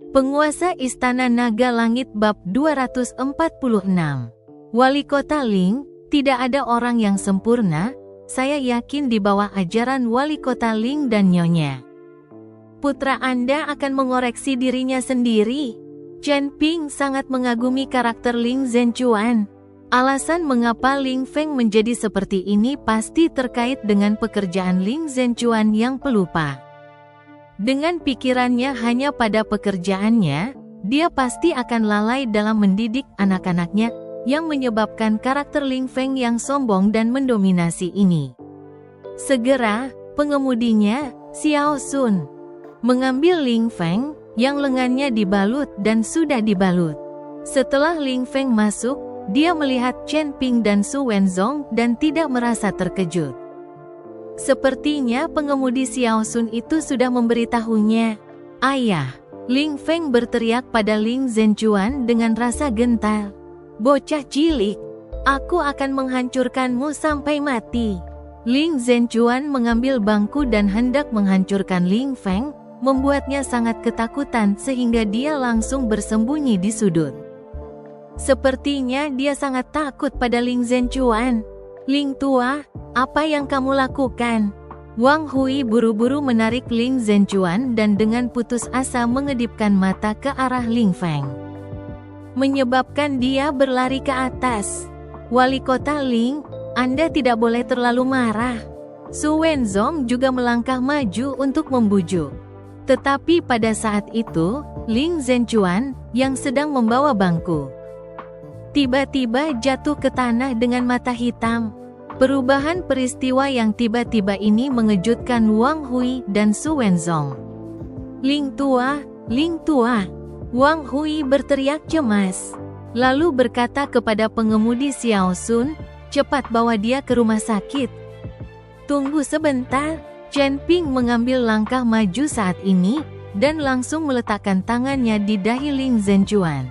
Penguasa Istana Naga Langit Bab 246. Wali Kota Ling, tidak ada orang yang sempurna, saya yakin di bawah ajaran Wali Kota Ling dan Nyonya. Putra Anda akan mengoreksi dirinya sendiri. Chen Ping sangat mengagumi karakter Ling Zhenchuan. Alasan mengapa Ling Feng menjadi seperti ini pasti terkait dengan pekerjaan Ling Zhenchuan yang pelupa. Dengan pikirannya hanya pada pekerjaannya, dia pasti akan lalai dalam mendidik anak-anaknya, yang menyebabkan karakter Ling Feng yang sombong dan mendominasi ini. Segera, pengemudinya, Xiao Sun, mengambil Ling Feng, yang lengannya dibalut dan sudah dibalut. Setelah Ling Feng masuk, dia melihat Chen Ping dan Su Wenzong dan tidak merasa terkejut. Sepertinya pengemudi Xiao Sun itu sudah memberitahunya. Ayah, Ling Feng berteriak pada Ling Zhenchuan dengan rasa gentar. Bocah cilik, aku akan menghancurkanmu sampai mati. Ling Zhenchuan mengambil bangku dan hendak menghancurkan Ling Feng, membuatnya sangat ketakutan sehingga dia langsung bersembunyi di sudut. Sepertinya dia sangat takut pada Ling Zhenchuan. Ling tua, apa yang kamu lakukan? Wang Hui buru-buru menarik Ling Zhenchuan dan dengan putus asa mengedipkan mata ke arah Ling Feng, menyebabkan dia berlari ke atas. Wali Kota Ling, Anda tidak boleh terlalu marah. Su Wenzong juga melangkah maju untuk membujuk. Tetapi pada saat itu, Ling Zhenchuan, yang sedang membawa bangku, tiba-tiba jatuh ke tanah dengan mata hitam. Perubahan peristiwa yang tiba-tiba ini mengejutkan Wang Hui dan Su Wenzong. Ling tua, Ling tua. Wang Hui berteriak cemas, lalu berkata kepada pengemudi Xiao Sun, cepat bawa dia ke rumah sakit. Tunggu sebentar. Chen Ping mengambil langkah maju saat ini, dan langsung meletakkan tangannya di dahi Ling Zhenchuan.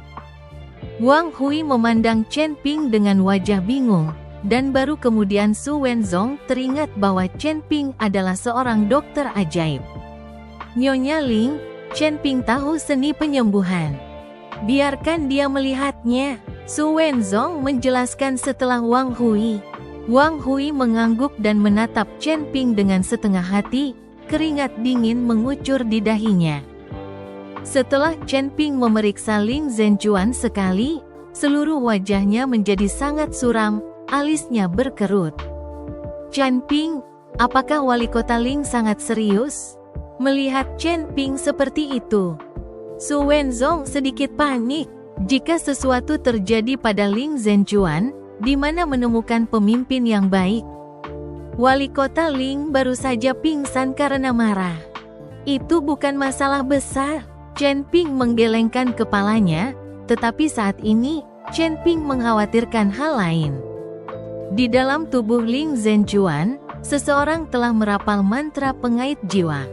Wang Hui memandang Chen Ping dengan wajah bingung, dan baru kemudian Su Wenzong teringat bahwa Chen Ping adalah seorang dokter ajaib. Nyonya Ling, Chen Ping tahu seni penyembuhan. Biarkan dia melihatnya, Su Wenzong menjelaskan setelah Wang Hui. Wang Hui mengangguk dan menatap Chen Ping dengan setengah hati, keringat dingin mengucur di dahinya. Setelah Chen Ping memeriksa Ling Zhenchuan sekali, seluruh wajahnya menjadi sangat suram, alisnya berkerut. Chen Ping, apakah Wali Kota Ling sangat serius? Melihat Chen Ping seperti itu, Su Wenzong sedikit panik. Jika sesuatu terjadi pada Ling Zhenchuan, di mana menemukan pemimpin yang baik? Wali Kota Ling baru saja pingsan karena marah. Itu bukan masalah besar. Chen Ping menggelengkan kepalanya, tetapi saat ini, Chen Ping mengkhawatirkan hal lain. Di dalam tubuh Ling Zhenchuan, seseorang telah merapal mantra pengait jiwa,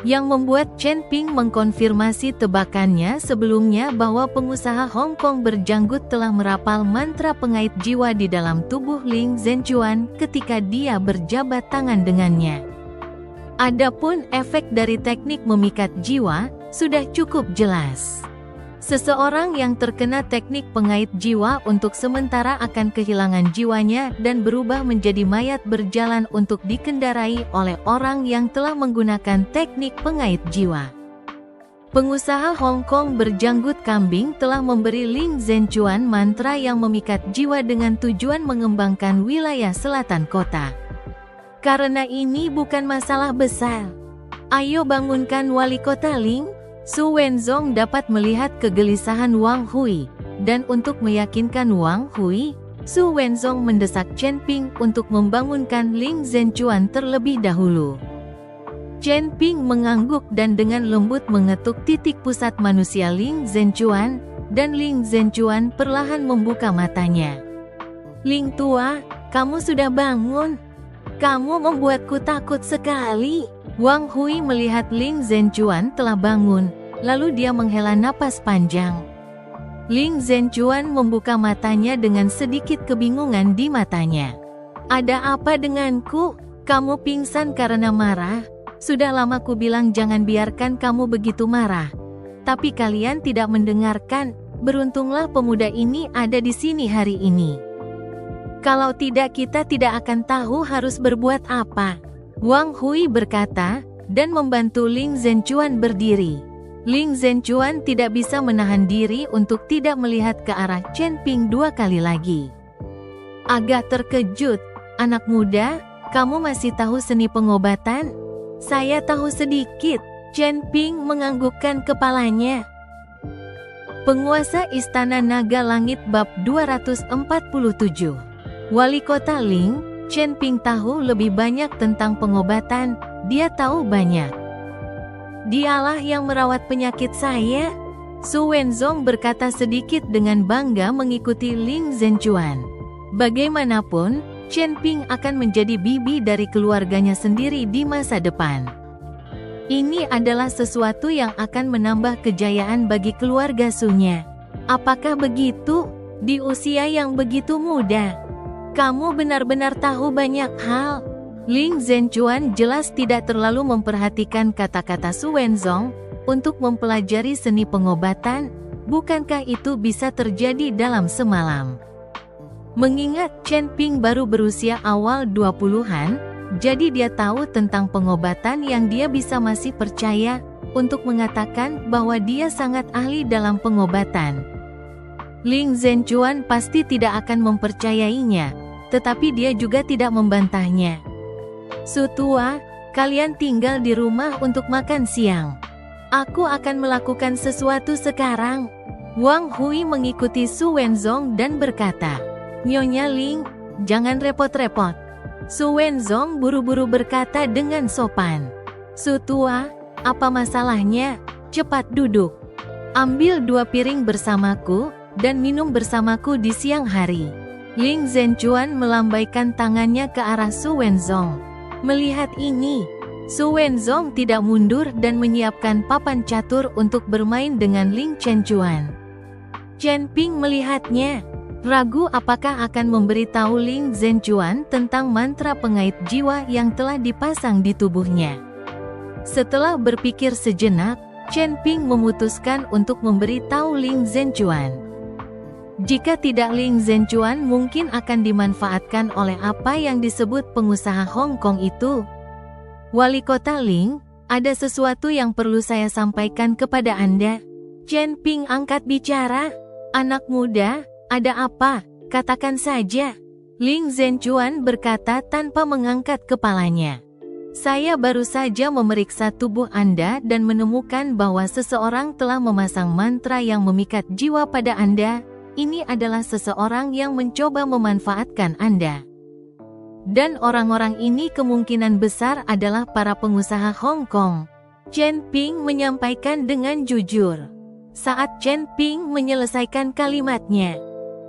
yang membuat Chen Ping mengkonfirmasi tebakannya sebelumnya bahwa pengusaha Hong Kong berjanggut telah merapal mantra pengait jiwa di dalam tubuh Ling Zhenchuan ketika dia berjabat tangan dengannya. Adapun efek dari teknik memikat jiwa, sudah cukup jelas. Seseorang yang terkena teknik pengait jiwa untuk sementara akan kehilangan jiwanya dan berubah menjadi mayat berjalan untuk dikendarai oleh orang yang telah menggunakan teknik pengait jiwa. Pengusaha Hong Kong berjanggut kambing telah memberi Ling Zhenchuan mantra yang memikat jiwa dengan tujuan mengembangkan wilayah selatan kota. Karena ini bukan masalah besar. Ayo bangunkan Wali Kota Ling. Su Wenzong dapat melihat kegelisahan Wang Hui, dan untuk meyakinkan Wang Hui, Su Wenzong mendesak Chen Ping untuk membangunkan Ling Zhenchuan terlebih dahulu. Chen Ping mengangguk dan dengan lembut mengetuk titik pusat manusia Ling Zhenchuan, dan Ling Zhenchuan perlahan membuka matanya. Ling tua, kamu sudah bangun. Kamu membuatku takut sekali. Wang Hui melihat Ling Zhenchuan telah bangun, lalu dia menghela napas panjang. Ling Zhenchuan membuka matanya dengan sedikit kebingungan di matanya. Ada apa denganku? Kamu pingsan karena marah? Sudah lama ku bilang jangan biarkan kamu begitu marah. Tapi kalian tidak mendengarkan, beruntunglah pemuda ini ada di sini hari ini. Kalau tidak kita tidak akan tahu harus berbuat apa. Wang Hui berkata, dan membantu Ling Zhenchuan berdiri. Ling Zhenchuan tidak bisa menahan diri untuk tidak melihat ke arah Chen Ping 2 kali lagi. Agak terkejut, anak muda, kamu masih tahu seni pengobatan? Saya tahu sedikit. Chen Ping menganggukkan kepalanya. Penguasa Istana Naga Langit bab 247. Wali Kota Ling, Chen Ping tahu lebih banyak tentang pengobatan, dia tahu banyak. Dialah yang merawat penyakit saya. Su Wenzong berkata sedikit dengan bangga mengikuti Ling Zhenchuan. Bagaimanapun, Chen Ping akan menjadi bibi dari keluarganya sendiri di masa depan. Ini adalah sesuatu yang akan menambah kejayaan bagi keluarga Sunya. Apakah begitu? Di usia yang begitu muda, kamu benar-benar tahu banyak hal. Ling Zhenchuan jelas tidak terlalu memperhatikan kata-kata Su Wenzong untuk mempelajari seni pengobatan. Bukankah itu bisa terjadi dalam semalam? Mengingat Chen Ping baru berusia awal 20-an, jadi dia tahu tentang pengobatan yang dia bisa masih percaya untuk mengatakan bahwa dia sangat ahli dalam pengobatan. Ling Zhenchuan pasti tidak akan mempercayainya, tetapi dia juga tidak membantahnya. Su tua, kalian tinggal di rumah untuk makan siang. Aku akan melakukan sesuatu sekarang. Wang Hui mengikuti Su Wenzong dan berkata, Nyonya Ling, jangan repot-repot. Su Wenzong buru-buru berkata dengan sopan. Su tua, apa masalahnya? Cepat duduk. Ambil 2 piring bersamaku, dan minum bersamaku di siang hari. Ling Zhenchuan melambaikan tangannya ke arah Su Wenzong. Melihat ini, Su Wenzong tidak mundur dan menyiapkan papan catur untuk bermain dengan Ling Zhenchuan. Chen Ping melihatnya. Ragu apakah akan memberitahu Ling Zhenchuan tentang mantra pengait jiwa yang telah dipasang di tubuhnya. Setelah berpikir sejenak, Chen Ping memutuskan untuk memberitahu Ling Zhenchuan. Jika tidak, Ling Zhenchuan mungkin akan dimanfaatkan oleh apa yang disebut pengusaha Hong Kong itu. Wali Kota Ling, ada sesuatu yang perlu saya sampaikan kepada Anda. Chen Ping angkat bicara. Anak muda, ada apa? Katakan saja. Ling Zhenchuan berkata tanpa mengangkat kepalanya. Saya baru saja memeriksa tubuh Anda dan menemukan bahwa seseorang telah memasang mantra yang memikat jiwa pada Anda. Ini adalah seseorang yang mencoba memanfaatkan Anda. Dan orang-orang ini kemungkinan besar adalah para pengusaha Hong Kong. Chen Ping menyampaikan dengan jujur. Saat Chen Ping menyelesaikan kalimatnya,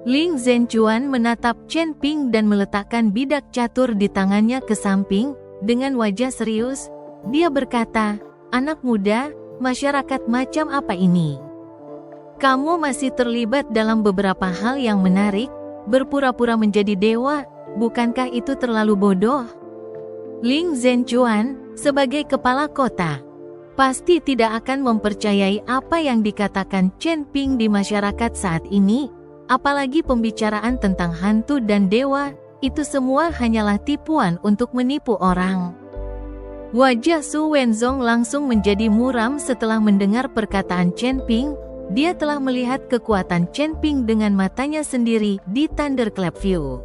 Ling Zhenchuan menatap Chen Ping dan meletakkan bidak catur di tangannya ke samping. Dengan wajah serius, dia berkata, "Anak muda, masyarakat macam apa ini? Kamu masih terlibat dalam beberapa hal yang menarik, berpura-pura menjadi dewa, bukankah itu terlalu bodoh?" Ling Zhenchuan, sebagai kepala kota, pasti tidak akan mempercayai apa yang dikatakan Chen Ping di masyarakat saat ini. Apalagi pembicaraan tentang hantu dan dewa, itu semua hanyalah tipuan untuk menipu orang. Wajah Su Wenzong langsung menjadi muram setelah mendengar perkataan Chen Ping. Dia telah melihat kekuatan Chen Ping dengan matanya sendiri di Thunderclap View.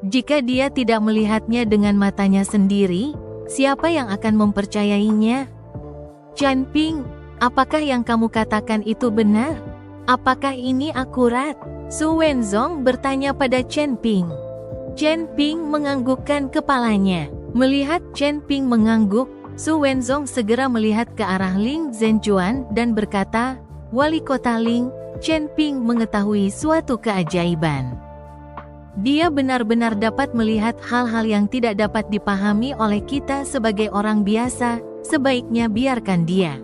Jika dia tidak melihatnya dengan matanya sendiri, siapa yang akan mempercayainya? Chen Ping, apakah yang kamu katakan itu benar? Apakah ini akurat? Su Wenzong bertanya pada Chen Ping. Chen Ping menganggukkan kepalanya. Melihat Chen Ping mengangguk, Su Wenzong segera melihat ke arah Ling Zhenchuan dan berkata, "Wali Kota Ling, Chen Ping mengetahui suatu keajaiban. Dia benar-benar dapat melihat hal-hal yang tidak dapat dipahami oleh kita sebagai orang biasa. Sebaiknya biarkan dia."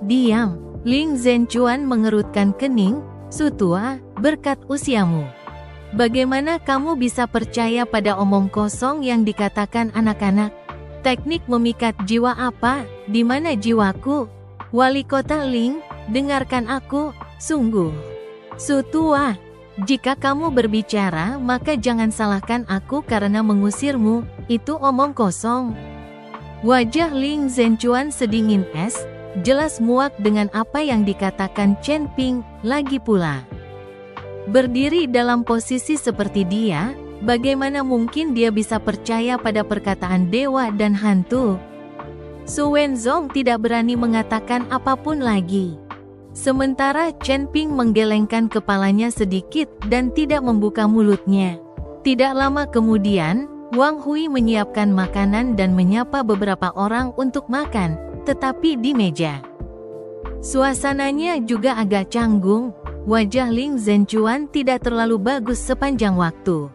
"Diam." Ling Zhenchuan mengerutkan kening. "Su tua, berkat usiamu, bagaimana kamu bisa percaya pada omong kosong yang dikatakan anak-anak? Teknik memikat jiwa apa? Di mana jiwaku?" Wali Kota Ling, dengarkan aku, sungguh. Su tua, jika kamu berbicara maka jangan salahkan aku karena mengusirmu, itu omong kosong. Wajah Ling Zhenchuan sedingin es, jelas muak dengan apa yang dikatakan Chen Ping, lagi pula. Berdiri dalam posisi seperti dia, bagaimana mungkin dia bisa percaya pada perkataan dewa dan hantu? Su Wenzong tidak berani mengatakan apapun lagi. Sementara Chen Ping menggelengkan kepalanya sedikit dan tidak membuka mulutnya. Tidak lama kemudian, Wang Hui menyiapkan makanan dan menyapa beberapa orang untuk makan, tetapi di meja. Suasananya juga agak canggung. Wajah Ling Zhenchuan tidak terlalu bagus sepanjang waktu.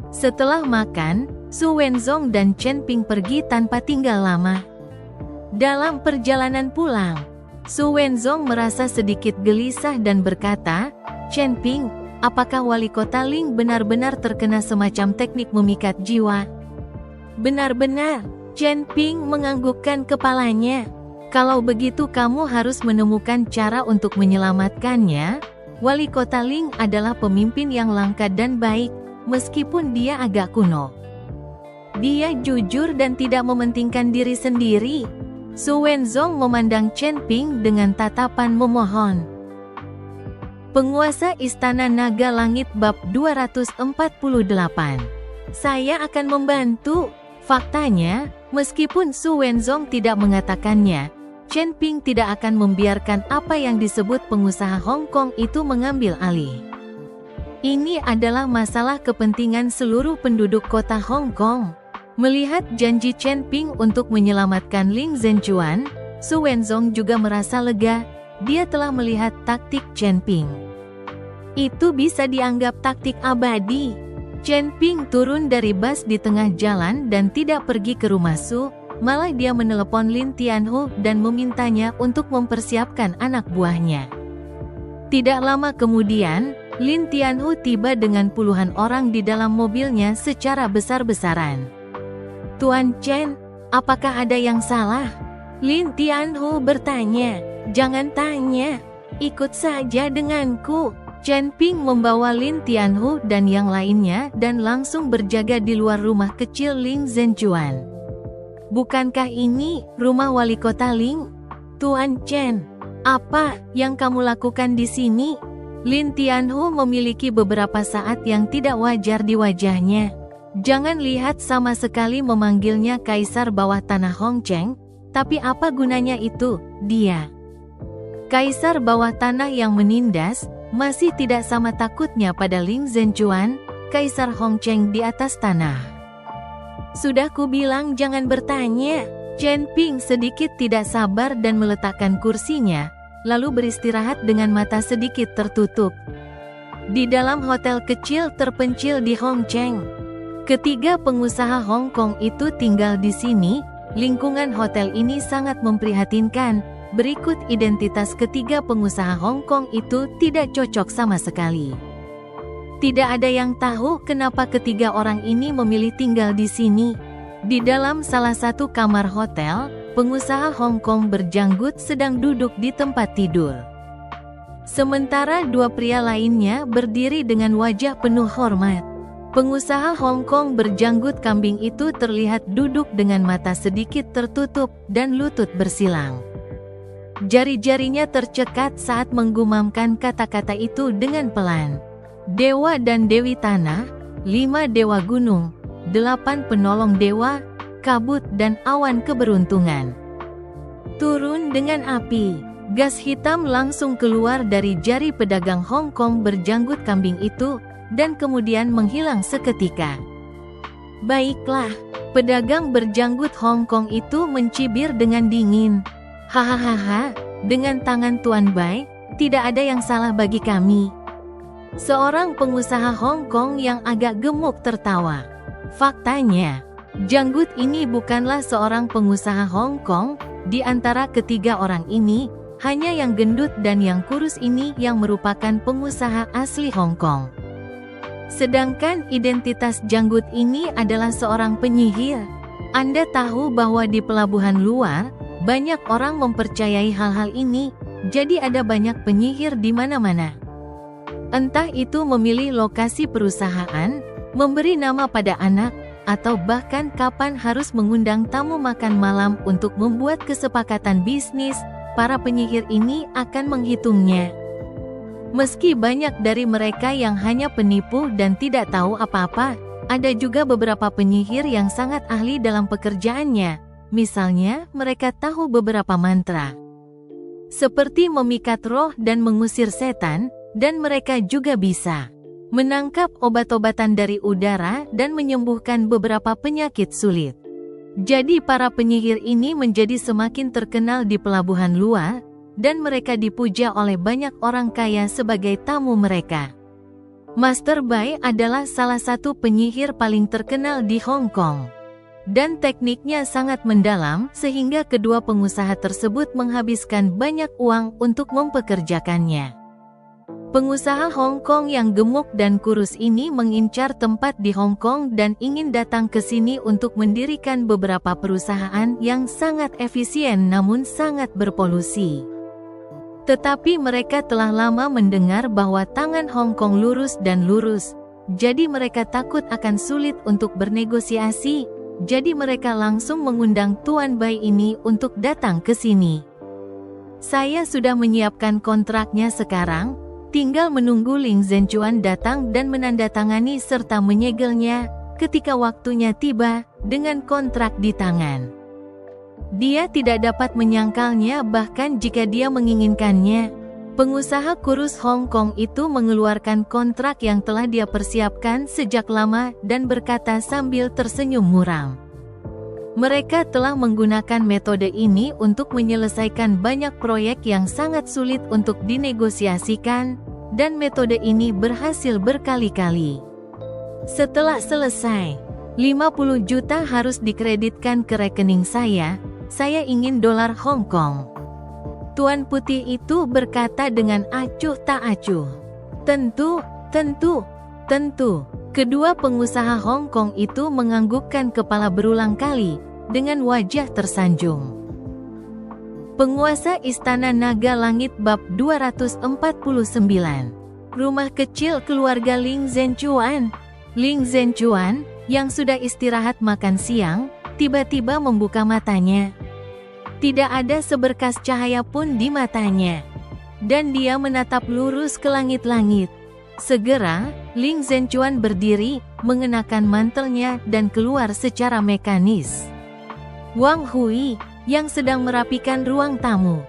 Setelah makan, Su Wenzong dan Chen Ping pergi tanpa tinggal lama. Dalam perjalanan pulang, Su Wenzong merasa sedikit gelisah dan berkata, "Chen Ping, apakah Wali Kota Ling benar-benar terkena semacam teknik memikat jiwa?" "Benar-benar," Chen Ping menganggukkan kepalanya. "Kalau begitu kamu harus menemukan cara untuk menyelamatkannya. Wali Kota Ling adalah pemimpin yang langka dan baik, meskipun dia agak kuno. Dia jujur dan tidak mementingkan diri sendiri." Su Wenzong memandang Chen Ping dengan tatapan memohon. Penguasa Istana Naga Langit bab 248. Saya akan membantu. Faktanya, meskipun Su Wenzong tidak mengatakannya, Chen Ping tidak akan membiarkan apa yang disebut pengusaha Hong Kong itu mengambil alih. Ini adalah masalah kepentingan seluruh penduduk kota Hong Kong. Melihat janji Chen Ping untuk menyelamatkan Ling Zhenchuan, Su Wenzong juga merasa lega. Dia telah melihat taktik Chen Ping. Itu bisa dianggap taktik abadi. Chen Ping turun dari bus di tengah jalan dan tidak pergi ke rumah Su, malah dia menelepon Lin Tianhu dan memintanya untuk mempersiapkan anak buahnya. Tidak lama kemudian, Lin Tianhu tiba dengan puluhan orang di dalam mobilnya secara besar-besaran. "Tuan Chen, apakah ada yang salah?" Lin Tianhu bertanya. "Jangan tanya, ikut saja denganku." Chen Ping membawa Lin Tianhu dan yang lainnya dan langsung berjaga di luar rumah kecil Ling Zhenchuan. "Bukankah ini rumah Wali Kota Ling?" "Tuan Chen, apa yang kamu lakukan di sini?" Lin Tianhu memiliki beberapa saat yang tidak wajar di wajahnya. Jangan lihat sama sekali memanggilnya Kaisar Bawah Tanah Hong Cheng, tapi apa gunanya itu, dia? Kaisar Bawah Tanah yang menindas, masih tidak sama takutnya pada Ling Zhenchuan, Kaisar Hong Cheng di atas tanah. "Sudah kubilang jangan bertanya." Chen Ping sedikit tidak sabar dan meletakkan kursinya, lalu beristirahat dengan mata sedikit tertutup. Di dalam hotel kecil terpencil di Hong Cheng. Ketiga pengusaha Hong Kong itu tinggal di sini. Lingkungan hotel ini sangat memprihatinkan. Berikut identitas ketiga pengusaha Hong Kong itu tidak cocok sama sekali. Tidak ada yang tahu kenapa ketiga orang ini memilih tinggal di sini. Di dalam salah satu kamar hotel, pengusaha Hong Kong berjanggut sedang duduk di tempat tidur. Sementara dua pria lainnya berdiri dengan wajah penuh hormat. Pengusaha Hong Kong berjanggut kambing itu terlihat duduk dengan mata sedikit tertutup dan lutut bersilang. Jari-jarinya tercekat saat menggumamkan kata-kata itu dengan pelan. "Dewa dan Dewi Tanah, 5 dewa gunung, 8 penolong dewa, kabut dan awan keberuntungan. Turun dengan api." Gas hitam langsung keluar dari jari pedagang Hong Kong berjanggut kambing itu, dan kemudian menghilang seketika. "Baiklah," pedagang berjanggut Hong Kong itu mencibir dengan dingin. "Hahaha, dengan tangan Tuan Bai, tidak ada yang salah bagi kami." Seorang pengusaha Hong Kong yang agak gemuk tertawa. Faktanya, janggut ini bukanlah seorang pengusaha Hong Kong. Di antara ketiga orang ini, hanya yang gendut dan yang kurus ini yang merupakan pengusaha asli Hong Kong. Sedangkan identitas janggut ini adalah seorang penyihir. Anda tahu bahwa di pelabuhan luar, Banyak orang mempercayai hal-hal ini, jadi ada banyak penyihir di mana-mana. Entah itu memilih lokasi perusahaan, memberi nama pada anak, atau bahkan kapan harus mengundang tamu makan malam untuk membuat kesepakatan bisnis, para penyihir ini akan menghitungnya. Meski banyak dari mereka yang hanya penipu dan tidak tahu apa-apa, ada juga beberapa penyihir yang sangat ahli dalam pekerjaannya. Misalnya, mereka tahu beberapa mantra, seperti memikat roh dan mengusir setan, dan mereka juga bisa menangkap obat-obatan dari udara dan menyembuhkan beberapa penyakit sulit. Jadi para penyihir ini menjadi semakin terkenal di pelabuhan luar, dan mereka dipuja oleh banyak orang kaya sebagai tamu mereka. Master Bai adalah salah satu penyihir paling terkenal di Hong Kong. Dan tekniknya sangat mendalam sehingga kedua pengusaha tersebut menghabiskan banyak uang untuk mempekerjakannya. Pengusaha Hong Kong yang gemuk dan kurus ini mengincar tempat di Hong Kong dan ingin datang ke sini untuk mendirikan beberapa perusahaan yang sangat efisien namun sangat berpolusi. Tetapi mereka telah lama mendengar bahwa tangan Hong Kong lurus dan lurus, jadi mereka takut akan sulit untuk bernegosiasi. Jadi mereka langsung mengundang Tuan Bai ini untuk datang ke sini. Saya sudah menyiapkan kontraknya sekarang, tinggal menunggu Ling Zhenchuan datang dan menandatangani serta menyegelnya ketika waktunya tiba dengan kontrak di tangan. Dia tidak dapat menyangkalnya bahkan jika dia menginginkannya. Pengusaha kurus Hong Kong itu mengeluarkan kontrak yang telah dia persiapkan sejak lama dan berkata sambil tersenyum muram. Mereka telah menggunakan metode ini untuk menyelesaikan banyak proyek yang sangat sulit untuk dinegosiasikan, dan metode ini berhasil berkali-kali. Setelah selesai, 50 juta harus dikreditkan ke rekening saya ingin dolar Hong Kong. Tuan Putih itu berkata dengan acuh tak acuh. Tentu. Kedua pengusaha Hong Kong itu menganggukkan kepala berulang kali, dengan wajah tersanjung. Penguasa Istana Naga Langit Bab 249. Rumah kecil keluarga Ling Zhenchuan. Ling Zhenchuan, yang sudah istirahat makan siang, tiba-tiba membuka matanya. Tidak ada seberkas cahaya pun di matanya. Dan dia menatap lurus ke langit-langit. Segera, Ling Zhenchuan berdiri, mengenakan mantelnya dan keluar secara mekanis. Wang Hui, yang sedang merapikan ruang tamu,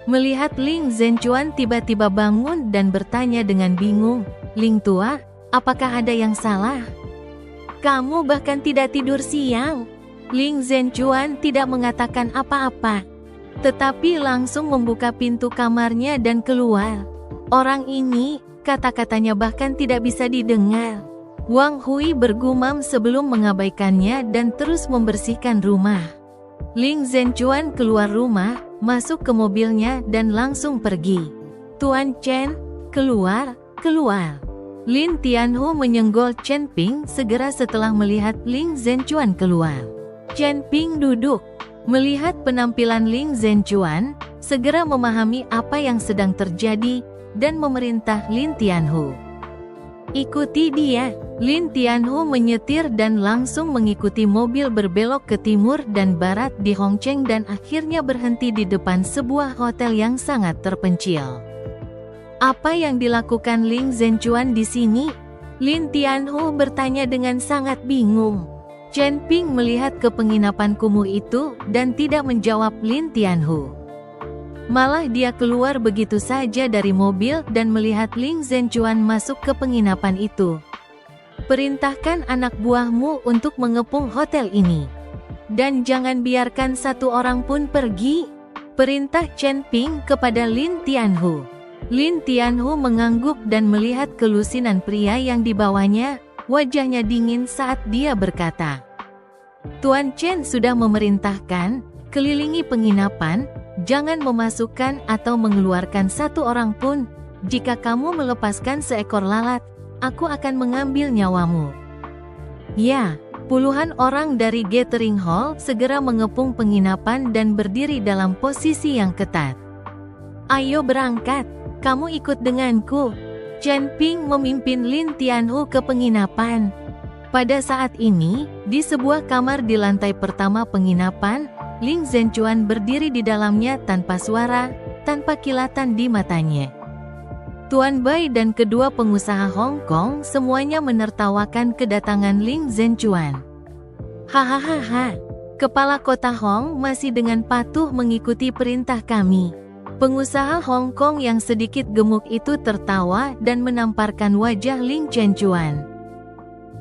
melihat Ling Zhenchuan tiba-tiba bangun dan bertanya dengan bingung, "Ling Tua, apakah ada yang salah? Kamu bahkan tidak tidur siang." Ling Zhenchuan tidak mengatakan apa-apa, tetapi langsung membuka pintu kamarnya dan keluar. "Orang ini," kata-katanya bahkan tidak bisa didengar. Wang Hui bergumam sebelum mengabaikannya dan terus membersihkan rumah. Ling Zhenchuan keluar rumah, masuk ke mobilnya dan langsung pergi. "Tuan Chen, keluar." Lin Tianhu menyenggol Chen Ping segera setelah melihat Ling Zhenchuan keluar. Chen Ping duduk, melihat penampilan Ling Zhenchuan, segera memahami apa yang sedang terjadi, dan memerintah Lin Tianhu. "Ikuti dia." Lin Tianhu menyetir dan langsung mengikuti mobil berbelok ke timur dan barat di Hongcheng dan akhirnya berhenti di depan sebuah hotel yang sangat terpencil. "Apa yang dilakukan Ling Zhenchuan di sini?" Lin Tianhu bertanya dengan sangat bingung. Chen Ping melihat ke penginapan kumuh itu dan tidak menjawab Lin Tianhu. Malah dia keluar begitu saja dari mobil dan melihat Ling Zhenchuan masuk ke penginapan itu. "Perintahkan anak buahmu untuk mengepung hotel ini. Dan jangan biarkan satu orang pun pergi," perintah Chen Ping kepada Lin Tianhu. Lin Tianhu mengangguk dan melihat kelusinan pria yang dibawanya. Wajahnya dingin saat dia berkata, "Tuan Chen sudah memerintahkan, kelilingi penginapan, jangan memasukkan atau mengeluarkan satu orang pun. Jika kamu melepaskan seekor lalat, aku akan mengambil nyawamu." "Ya, Puluhan orang dari Gathering Hall segera mengepung penginapan dan berdiri dalam posisi yang ketat. Ayo berangkat, kamu ikut denganku. Chen Ping memimpin Lin Tianhu ke penginapan. Pada saat ini, di sebuah kamar di lantai pertama penginapan, Ling Zhenchuan berdiri di dalamnya tanpa suara, tanpa kilatan di matanya. Tuan Bai dan kedua pengusaha Hong Kong semuanya menertawakan kedatangan Ling Zhenchuan. Hahaha, kepala kota Hong masih dengan patuh mengikuti perintah kami. Pengusaha Hong Kong yang sedikit gemuk itu tertawa dan menamparkan wajah Ling Zhenchuan.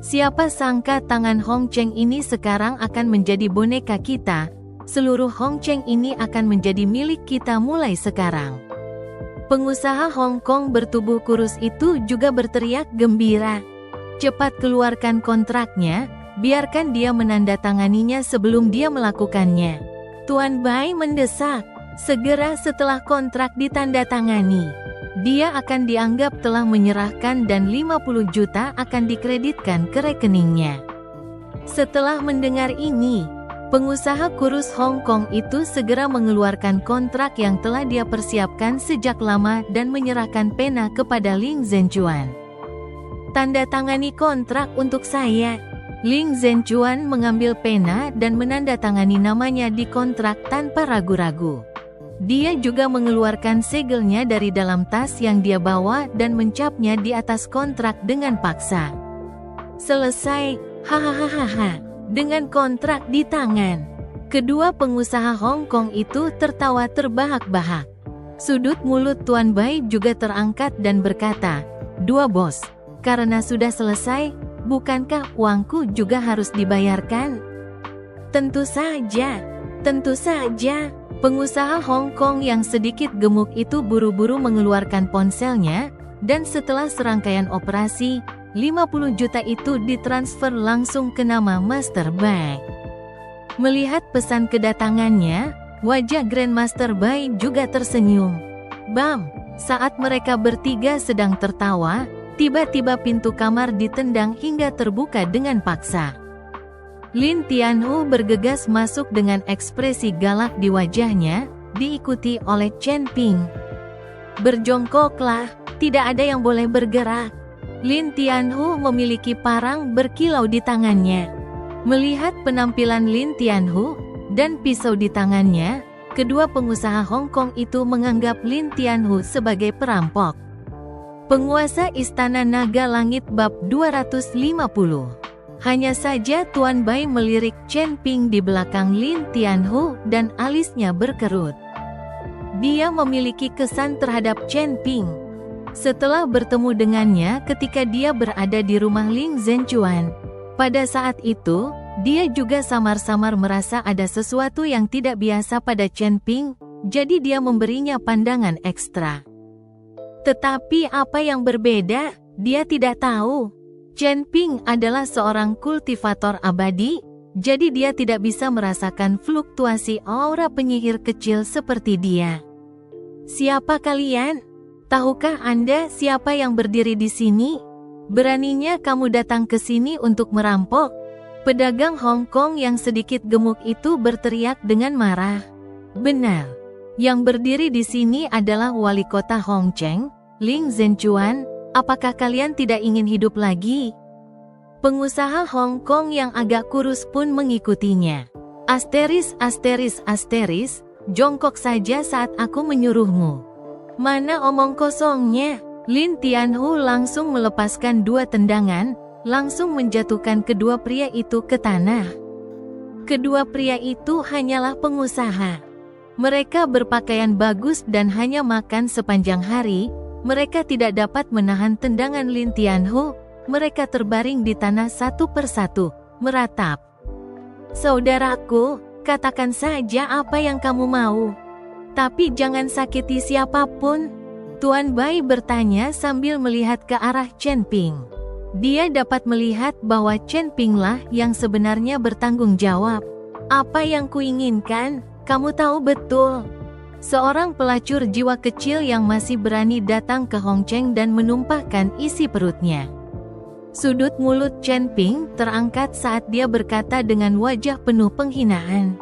Siapa sangka tangan Hong Cheng ini sekarang akan menjadi boneka kita. Seluruh Hong Cheng ini akan menjadi milik kita mulai sekarang. Pengusaha Hong Kong bertubuh kurus itu juga berteriak gembira. Cepat keluarkan kontraknya, biarkan dia menandatanganinya sebelum dia melakukannya. Tuan Bai mendesak, segera setelah kontrak ditandatangani, dia akan dianggap telah menyerahkan dan 50 juta akan dikreditkan ke rekeningnya. Setelah mendengar ini, pengusaha kurus Hong Kong itu segera mengeluarkan kontrak yang telah dia persiapkan sejak lama dan menyerahkan pena kepada Ling Zhenchuan. Tanda tangani kontrak untuk saya. Ling Zhenchuan mengambil pena dan menandatangani namanya di kontrak tanpa ragu-ragu. Dia juga mengeluarkan segelnya dari dalam tas yang dia bawa dan mencapnya di atas kontrak dengan paksa. Selesai, hahaha. Dengan kontrak di tangan, kedua pengusaha Hong Kong itu tertawa terbahak-bahak. Sudut mulut Tuan Bai juga terangkat dan berkata, "Dua bos, karena sudah selesai, bukankah uangku juga harus dibayarkan?" Tentu saja, tentu saja. Pengusaha Hong Kong yang sedikit gemuk itu buru-buru mengeluarkan ponselnya, dan setelah serangkaian operasi, 50 juta itu ditransfer langsung ke nama Master Bai. Melihat pesan kedatangannya, wajah Grandmaster Bai juga tersenyum. Bam! Saat mereka bertiga sedang tertawa, tiba-tiba pintu kamar ditendang hingga terbuka dengan paksa. Lin Tianhu bergegas masuk dengan ekspresi galak di wajahnya, diikuti oleh Chen Ping. Berjongkoklah, tidak ada yang boleh bergerak. Lin Tianhu memiliki parang berkilau di tangannya. Melihat penampilan Lin Tianhu dan pisau di tangannya, kedua pengusaha Hong Kong itu menganggap Lin Tianhu sebagai perampok. Penguasa Istana Naga Langit Bab 250. Hanya saja Tuan Bai melirik Chen Ping di belakang Lin Tianhu dan alisnya berkerut. Dia memiliki kesan terhadap Chen Ping. Setelah bertemu dengannya ketika dia berada di rumah Ling Zhenchuan, pada saat itu, dia juga samar-samar merasa ada sesuatu yang tidak biasa pada Chen Ping, jadi dia memberinya pandangan ekstra. Tetapi apa yang berbeda, dia tidak tahu. Chen Ping adalah seorang kultivator abadi, jadi dia tidak bisa merasakan fluktuasi aura penyihir kecil seperti dia. Siapa kalian? Tahukah Anda siapa yang berdiri di sini? Beraninya kamu datang ke sini untuk merampok? Pedagang Hong Kong yang sedikit gemuk itu berteriak dengan marah. Benar. Yang berdiri di sini adalah wali kota Hong Cheng, Ling Zhenchuan. Apakah kalian tidak ingin hidup lagi? Pengusaha Hong Kong yang agak kurus pun mengikutinya. Asteris, jongkok saja saat aku menyuruhmu. Mana omong kosongnya? Lin Tianhu langsung melepaskan dua tendangan, langsung menjatuhkan kedua pria itu ke tanah. Kedua pria itu hanyalah pengusaha. Mereka berpakaian bagus dan hanya makan sepanjang hari. Mereka tidak dapat menahan tendangan Lin Tianhu. Mereka terbaring di tanah satu persatu, meratap. Saudaraku, katakan saja apa yang kamu mau. Tapi jangan sakiti siapapun. Tuan Bai bertanya sambil melihat ke arah Chen Ping. Dia dapat melihat bahwa Chen Ping lah yang sebenarnya bertanggung jawab. Apa yang kuinginkan, kamu tahu betul. Seorang pelacur jiwa kecil yang masih berani datang ke Hong Cheng dan menumpahkan isi perutnya. Sudut mulut Chen Ping terangkat saat dia berkata dengan wajah penuh penghinaan.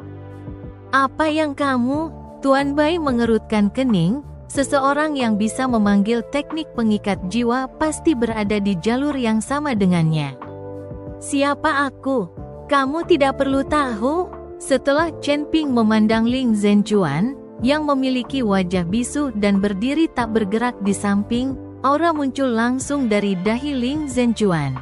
Apa yang kamu? Tuan Bai mengerutkan kening. Seseorang yang bisa memanggil teknik pengikat jiwa pasti berada di jalur yang sama dengannya. Siapa aku? Kamu tidak perlu tahu. Setelah Chen Ping memandang Ling Zhenchuan, yang memiliki wajah bisu dan berdiri tak bergerak di samping, aura muncul langsung dari dahi Ling Zhenchuan.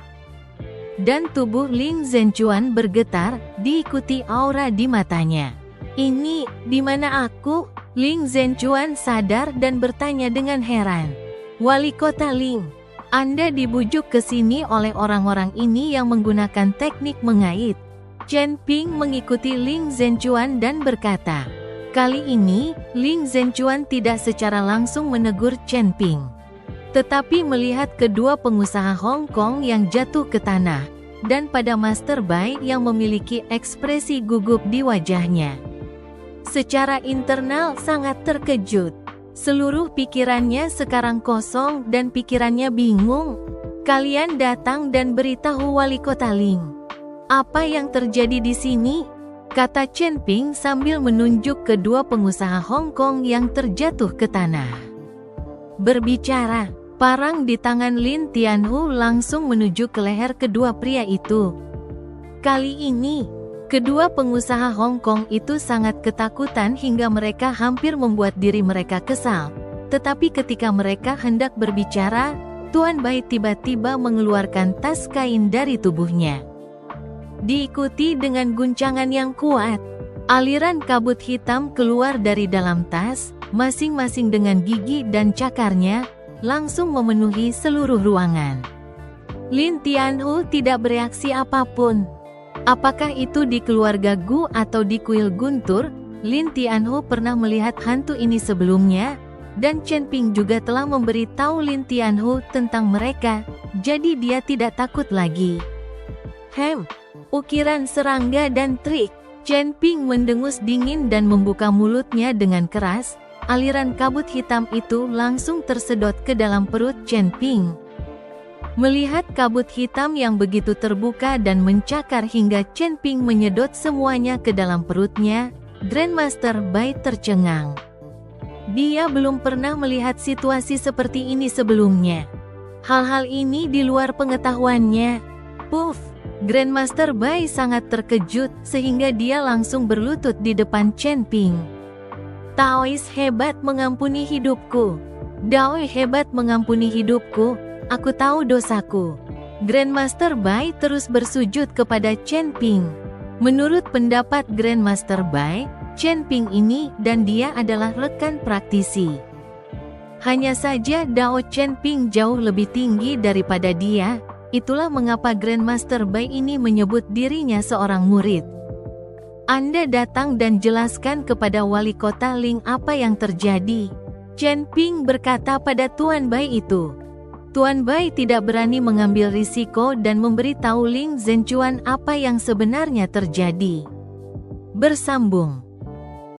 Dan tubuh Ling Zhenchuan bergetar, diikuti aura di matanya. Ini, di mana aku? Ling Zhenchuan sadar dan bertanya dengan heran. Wali Kota Ling, Anda dibujuk ke sini oleh orang-orang ini yang menggunakan teknik mengait. Chen Ping mengikuti Ling Zhenchuan dan berkata. Kali ini, Ling Zhenchuan tidak secara langsung menegur Chen Ping. Tetapi melihat kedua pengusaha Hong Kong yang jatuh ke tanah, dan pada Master Bai yang memiliki ekspresi gugup di wajahnya. Secara internal sangat terkejut. Seluruh pikirannya sekarang kosong dan pikirannya bingung. Kalian datang dan beritahu Wali Kota Ling. Apa yang terjadi di sini? Kata Chen Ping sambil menunjuk kedua pengusaha Hong Kong yang terjatuh ke tanah. Berbicara, parang di tangan Lin Tianhu langsung menuju ke leher kedua pria itu. Kali ini, kedua pengusaha Hong Kong itu sangat ketakutan hingga mereka hampir membuat diri mereka kesal. Tetapi ketika mereka hendak berbicara, Tuan Bai tiba-tiba mengeluarkan tas kain dari tubuhnya. Diikuti dengan guncangan yang kuat, aliran kabut hitam keluar dari dalam tas, masing-masing dengan gigi dan cakarnya, langsung memenuhi seluruh ruangan. Lin Tianhu tidak bereaksi apapun. Apakah itu di keluarga Gu atau di kuil Guntur? Lin Tianhu pernah melihat hantu ini sebelumnya, dan Chen Ping juga telah memberitahu Lin Tianhu tentang mereka, jadi dia tidak takut lagi. Ukiran serangga dan trik. Chen Ping mendengus dingin dan membuka mulutnya dengan keras. Aliran kabut hitam itu langsung tersedot ke dalam perut Chen Ping. Melihat kabut hitam yang begitu terbuka dan mencakar hingga Chen Ping menyedot semuanya ke dalam perutnya, Grandmaster Bai tercengang. Dia belum pernah melihat situasi seperti ini sebelumnya. Hal-hal ini di luar pengetahuannya. Puff! Grandmaster Bai sangat terkejut sehingga dia langsung berlutut di depan Chen Ping. Taois hebat mengampuni hidupku. Dao hebat mengampuni hidupku. Aku tahu dosaku. Grandmaster Bai terus bersujud kepada Chen Ping. Menurut pendapat Grandmaster Bai, Chen Ping ini dan dia adalah rekan praktisi. Hanya saja Dao Chen Ping jauh lebih tinggi daripada dia, itulah mengapa Grandmaster Bai ini menyebut dirinya seorang murid. Anda datang dan jelaskan kepada Wali Kota Ling apa yang terjadi. Chen Ping berkata pada Tuan Bai itu. Tuan Bai tidak berani mengambil risiko dan memberitahu Ling Zhenchuan apa yang sebenarnya terjadi. Bersambung.